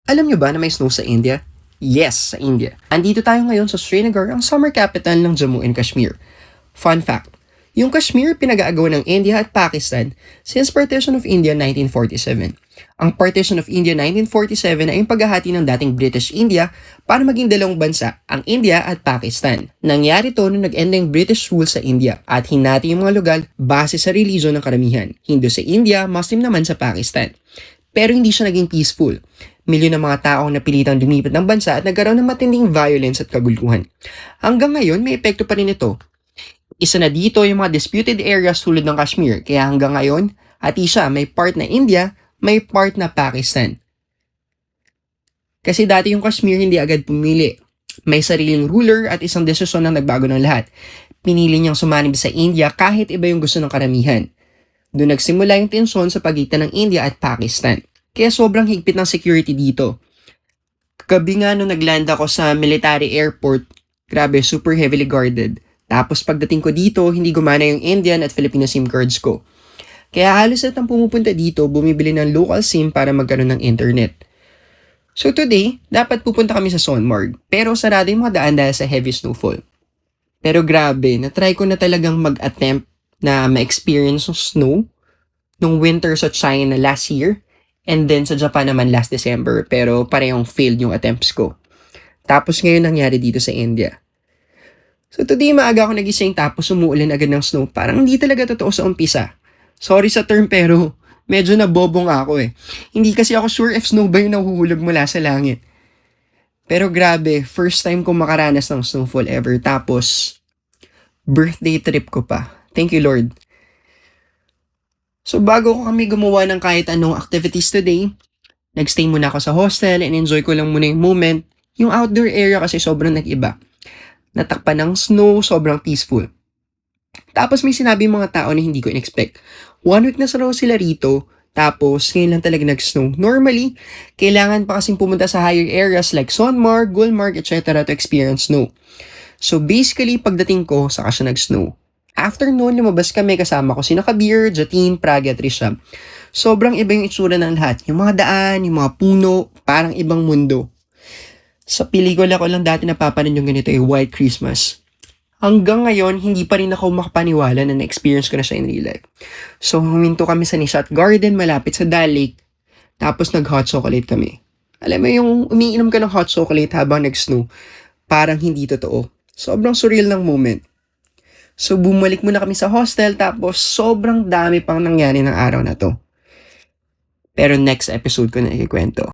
Alam nyo ba na may snow sa India? Yes, sa India. Andito tayo ngayon sa Srinagar, ang summer capital ng Jammu and Kashmir. Fun fact, yung Kashmir pinag-aagawan ng India at Pakistan since Partition of India 1947. Ang Partition of India 1947 ay yung paghahati ng dating British India para maging dalawang bansa, ang India at Pakistan. Nangyari to nung nag-end ang British rule sa India at hinati yung mga lugar base sa religion ng karamihan. Hindu sa India, Muslim naman sa Pakistan. Pero hindi siya naging peaceful. Milyon ng mga tao ang napilitang lumipat ng bansa at nagkaroon ng matinding violence at kaguluhan. Hanggang ngayon, may epekto pa rin ito. Isa na dito yung mga disputed areas tulad ng Kashmir, kaya hanggang ngayon, hati siya, may part na India, may part na Pakistan. Kasi dati yung Kashmir hindi agad pumili. May sariling ruler at isang desisyon na nagbago ng lahat. Pinili niyang sumanib sa India kahit iba yung gusto ng karamihan. Doon nagsimula yung tensyon sa pagitan ng India at Pakistan. Kaya sobrang higpit ng security dito. Gabi nga nung nagland ako sa military airport, grabe, super heavily guarded. Tapos pagdating ko dito, hindi gumana yung Indian at Filipino SIM cards ko. Kaya halos lahat ng pumupunta dito, bumibili ng local SIM para magkaroon ng internet. So today, dapat pupunta kami sa Sonmarg, pero sarado yung mga daan dahil sa heavy snowfall. Pero grabe, na-try ko na talagang mag-attempt na ma-experience yung snow nung winter sa China last year. And then sa Japan naman last December, pero parehong failed yung attempts ko. Tapos ngayon nangyari dito sa India. So today maaga ako nagising tapos umuulan agad ng snow. Parang hindi talaga totoo sa umpisa. Sorry sa term pero medyo nabobo nga ako eh. Hindi kasi ako sure if snow ba yung nahuhulog mula sa langit. Pero grabe, first time kong makaranas ng snowfall ever. Tapos birthday trip ko pa. Thank you Lord. So bago ko kami gumawa ng kahit anong activities today, nagstay muna ako sa hostel and enjoy ko lang muna yung moment. Yung outdoor area kasi sobrang nag-iba. Natakpan ng snow, sobrang peaceful. Tapos may sinabi mga tao na hindi ko in-expect. 1 week na sa raw sila rito, tapos ngayon lang talaga nag-snow. Normally, kailangan pa kasing pumunta sa higher areas like Sonmarg, Gulmarg, etc. to experience snow. So basically, pagdating ko, saka siya nag-snow. After noon, lumabas kami kasama ko sina Kabir, Jatin, Praga at Rishabh. Sobrang iba yung itsura ng lahat. Yung mga daan, yung mga puno, parang ibang mundo. Sa pelikula ko lang dati napapanood yung ganito ay White Christmas. Hanggang ngayon, hindi pa rin ako makapaniwala na na-experience ko na siya in real life. So, huminto kami sa Nishat Garden malapit sa Dal Lake. Tapos nag-hot chocolate kami. Alam mo yung umiinom ka ng hot chocolate habang nag-snow. Parang hindi totoo. Sobrang surreal ng moment. So, bumalik muna kami sa hostel tapos sobrang dami pang nangyari ng araw na to. Pero next episode ko na ikikwento.